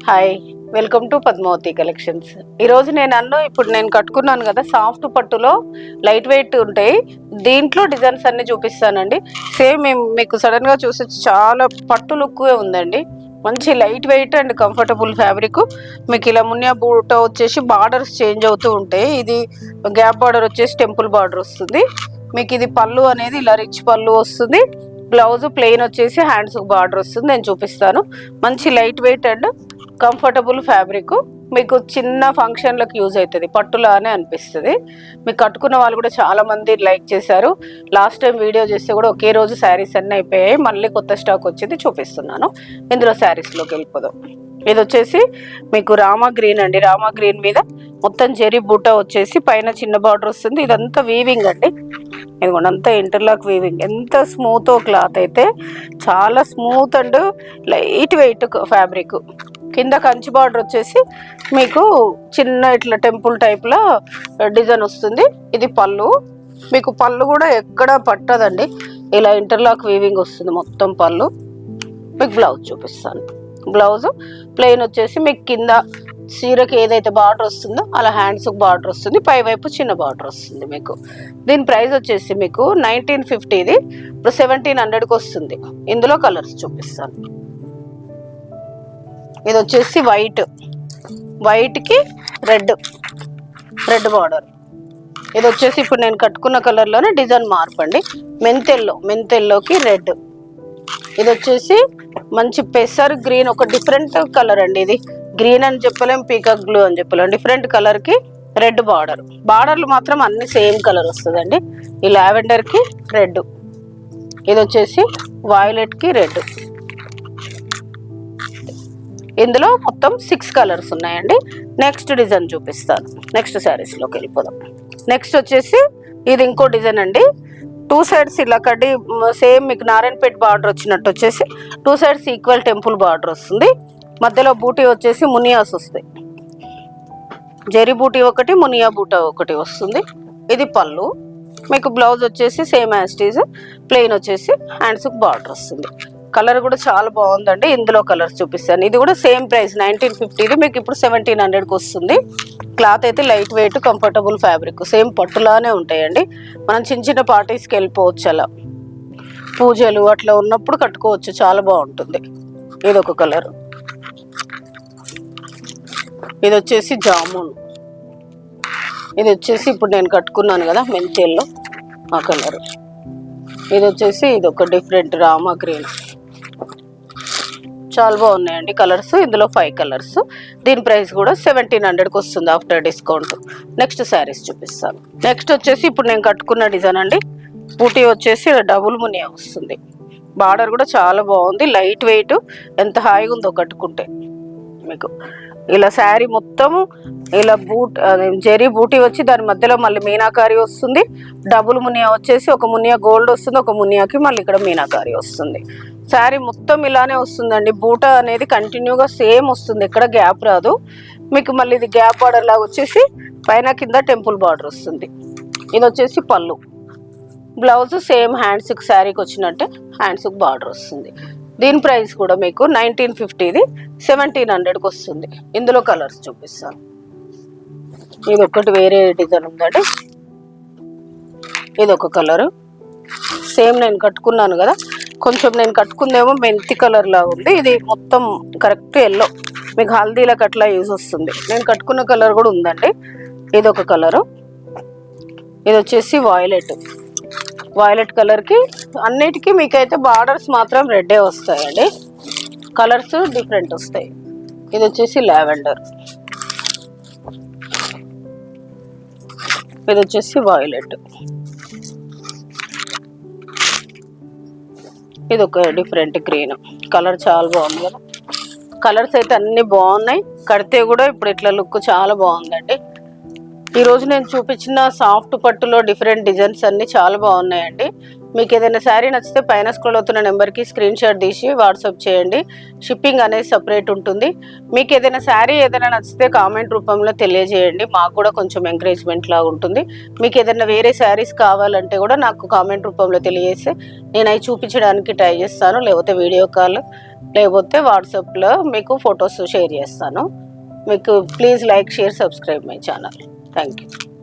Hi, welcome to Padmavati collections. ఈరోజు ఇప్పుడు నేను కట్టుకున్నాను కదా, సాఫ్ట్ పట్టులో లైట్ వెయిట్ ఉంటాయి. దీంట్లో డిజైన్స్ అన్ని చూపిస్తానండి. సేమ్ మీకు సడన్గా చూసి చాలా పట్టు లుక్ ఉందండి. మంచి light weight and comfortable fabric. మీకు ఇలా మునియా బూట వచ్చేసి బార్డర్స్ చేంజ్ అవుతూ ఉంటాయి. ఇది గ్యాప్ బార్డర్ వచ్చేసి టెంపుల్ బార్డర్ వస్తుంది. మీకు ఇది పళ్ళు అనేది ఇలా రిచ్ పళ్ళు వస్తుంది. బ్లౌజ్ ప్లెయిన్ వచ్చేసి హ్యాండ్స్ బార్డర్ వస్తుంది. నేను చూపిస్తాను. మంచి light weight and comfortable fabric. మీకు చిన్న ఫంక్షన్లకు యూజ్ అవుతుంది, పట్టులానే అనిపిస్తుంది. మీకు కట్టుకున్న వాళ్ళు కూడా చాలా మంది లైక్ చేశారు. లాస్ట్ టైం వీడియో చేస్తే కూడా ఒకే రోజు శారీస్ అన్నీ అయిపోయాయి. మళ్ళీ కొత్త స్టాక్ వచ్చింది, చూపిస్తున్నాను. ఇందులో శారీస్లోకి వెళ్ళిపోదాం. ఇది వచ్చేసి మీకు రామా గ్రీన్ అండి. రామా గ్రీన్ మీద మొత్తం జెరీ బూటా వచ్చేసి పైన చిన్న బార్డర్ వస్తుంది. ఇదంతా వీవింగ్ అండి. ఇదిగోండి, అంతా ఇంటర్లాక్ వీవింగ్. ఎంత స్మూత్ క్లాత్ అయితే, చాలా smooth and light weight fabric. కింద కంచి బార్డర్ వచ్చేసి మీకు చిన్న ఇట్లా టెంపుల్ టైప్లో డిజైన్ వస్తుంది. ఇది పళ్ళు. మీకు పళ్ళు కూడా ఎక్కడ పట్టదండి, ఇలా ఇంటర్లాక్ వీవింగ్ వస్తుంది మొత్తం పళ్ళు. మీకు బ్లౌజ్ చూపిస్తాను. బ్లౌజ్ ప్లెయిన్ వచ్చేసి మీకు కింద చీరకి ఏదైతే బార్డర్ వస్తుందో అలా హ్యాండ్స్కి బార్డర్ వస్తుంది. పై వైపు చిన్న బార్డర్ వస్తుంది. మీకు దీని ప్రైస్ వచ్చేసి మీకు 1950. ఇది ఇప్పుడు 1700కి వస్తుంది. ఇందులో కలర్స్ చూపిస్తాను. ఇది వచ్చేసి వైట్కి రెడ్ బార్డర్. ఇది వచ్చేసి ఇప్పుడు నేను కట్టుకున్న కలర్లోనే డిజైన్ మార్పు అండి. మెంతెల్లోకి రెడ్. ఇది వచ్చేసి మంచి పెసర్ గ్రీన్, ఒక డిఫరెంట్ కలర్ అండి. ఇది గ్రీన్ అని చెప్పలేం, పీకాక్ బ్లూ అని చెప్పలేం. డిఫరెంట్ కలర్కి రెడ్ బార్డర్లు మాత్రం అన్ని సేమ్ కలర్ వస్తుందండి. ఈ లావెండర్కి రెడ్. ఇది వచ్చేసి వాయిలెట్కి రెడ్. ఇందులో మొత్తం 6 కలర్స్ ఉన్నాయండి. నెక్స్ట్ డిజైన్ చూపిస్తాను. నెక్స్ట్ శారీస్లోకి వెళ్ళిపోదాం. నెక్స్ట్ వచ్చేసి ఇది ఇంకో డిజైన్ అండి. 2 సైడ్స్ ఇలా కడ్డీ సేమ్ మీకు నారాయణపేట బార్డర్ వచ్చినట్టు వచ్చేసి 2 సైడ్స్ ఈక్వల్ టెంపుల్ బార్డర్ వస్తుంది. మధ్యలో బూటీ వచ్చేసి మునియాస్ వస్తాయి. జెరీ బూటీ ఒకటి, మునియా బూటా ఒకటి వస్తుంది. ఇది పళ్ళు. మీకు బ్లౌజ్ వచ్చేసి సేమ్ యాస్టీజ్, ప్లెయిన్ వచ్చేసి హ్యాండ్స్కి బార్డర్ వస్తుంది. కలర్ కూడా చాలా బాగుందండి. ఇందులో కలర్స్ చూపిస్తాను. ఇది కూడా సేమ్ ప్రైస్ 1950. మీకు ఇప్పుడు 1700కి వస్తుంది. క్లాత్ అయితే light weight comfortable fabric. Same పట్టులానే ఉంటాయండి. మనం చిన్న చిన్న పార్టీస్కి వెళ్ళిపోవచ్చు, అలా పూజలు అట్లా ఉన్నప్పుడు కట్టుకోవచ్చు, చాలా బాగుంటుంది. ఇది ఒక కలర్. ఇది వచ్చేసి జామున్. ఇది వచ్చేసి ఇప్పుడు నేను కట్టుకున్నాను కదా మెంతెల్లో, ఆ కలర్. ఇది వచ్చేసి ఇది ఒక డిఫరెంట్ రామా గ్రీన్. చాలా బాగున్నాయండి కలర్స్. ఇందులో 5 కలర్స్. దీని ప్రైస్ కూడా 1700కి వస్తుంది ఆఫ్టర్ డిస్కౌంట్. నెక్స్ట్ శారీస్ చూపిస్తాను. నెక్స్ట్ వచ్చేసి ఇప్పుడు నేను కట్టుకున్న డిజైన్ అండి. బూటీ వచ్చేసి డబుల్ మునియా వస్తుంది. బార్డర్ కూడా చాలా బాగుంది, లైట్ వెయిట్. ఎంత హాయిగా ఉందో కట్టుకుంటే. మీకు ఇలా శారీ మొత్తము ఇలా జెరీ బూటీ వచ్చి దాని మధ్యలో మళ్ళీ మీనాకారి వస్తుంది. డబుల్ మునియా వచ్చేసి ఒక మునియా గోల్డ్ వస్తుంది, ఒక మునియాకి మళ్ళీ ఇక్కడ మీనాకారి వస్తుంది. శారీ మొత్తం ఇలానే వస్తుందండి. బూట అనేది కంటిన్యూగా సేమ్ వస్తుంది, ఎక్కడ గ్యాప్ రాదు. మీకు మళ్ళీ ఇది గ్యాప్ బార్డర్ లాగా వచ్చేసి పైన కింద టెంపుల్ బార్డర్ వస్తుంది. ఇది వచ్చేసి పళ్ళు. బ్లౌజ్ సేమ్ హ్యాండ్స్కి శారీకి వచ్చినట్టే హ్యాండ్స్కి బార్డర్ వస్తుంది. దీని ప్రైస్ కూడా మీకు 1950. ఇది 1700కి వస్తుంది. ఇందులో కలర్స్ చూపిస్తాను. ఇది ఒకటి వేరే డిజైన్ ఉందండి. ఇది ఒక కలరు. సేమ్ నేను కట్టుకున్నాను కదా, కొంచెం నేను కట్టుకుందేమో మెంతి కలర్ లాగా ఉంది. ఇది మొత్తం కరెక్ట్ ఎల్లో, మీకు హల్దీలకు అట్లా యూజ్ వస్తుంది. నేను కట్టుకున్న కలర్ కూడా ఉందండి. ఇది ఒక కలరు. ఇది వచ్చేసి వాయిలెట్ కలర్కి అన్నిటికీ మీకైతే బార్డర్స్ మాత్రం రెడ్డే వస్తాయండి. కలర్స్ డిఫరెంట్ వస్తాయి. ఇది వచ్చేసి లావెండర్. ఇది వచ్చేసి వాయిలెట్. ఇది ఒక డిఫరెంట్ గ్రీన్ కలర్. చాలా బాగుంది కదా. కలర్స్ అయితే అన్ని బాగున్నాయి. కడితే కూడా ఇప్పుడు ఇట్లా లుక్ చాలా బాగుందండి. ఈరోజు నేను చూపించిన సాఫ్ట్ పట్టులో డిఫరెంట్ డిజైన్స్ అన్నీ చాలా బాగున్నాయండి. మీకు ఏదైనా శారీ నచ్చితే పైన స్క్రోల్ అవుతున్న నెంబర్కి స్క్రీన్ షాట్ తీసి వాట్సాప్ చేయండి. షిప్పింగ్ అనేది సపరేట్ ఉంటుంది. మీకు ఏదైనా శారీ ఏదైనా నచ్చితే కామెంట్ రూపంలో తెలియజేయండి. మాకు కూడా కొంచెం ఎంకరేజ్మెంట్ లాగా ఉంటుంది. మీకు ఏదైనా వేరే శారీస్ కావాలంటే కూడా నాకు కామెంట్ రూపంలో తెలియజేస్తే నేను అవి చూపించడానికి ట్రై చేస్తాను. లేకపోతే వీడియో కాల్, లేకపోతే వాట్సాప్లో మీకు ఫొటోస్ షేర్ చేస్తాను. మీకు please like, share, subscribe my channel. Thank you.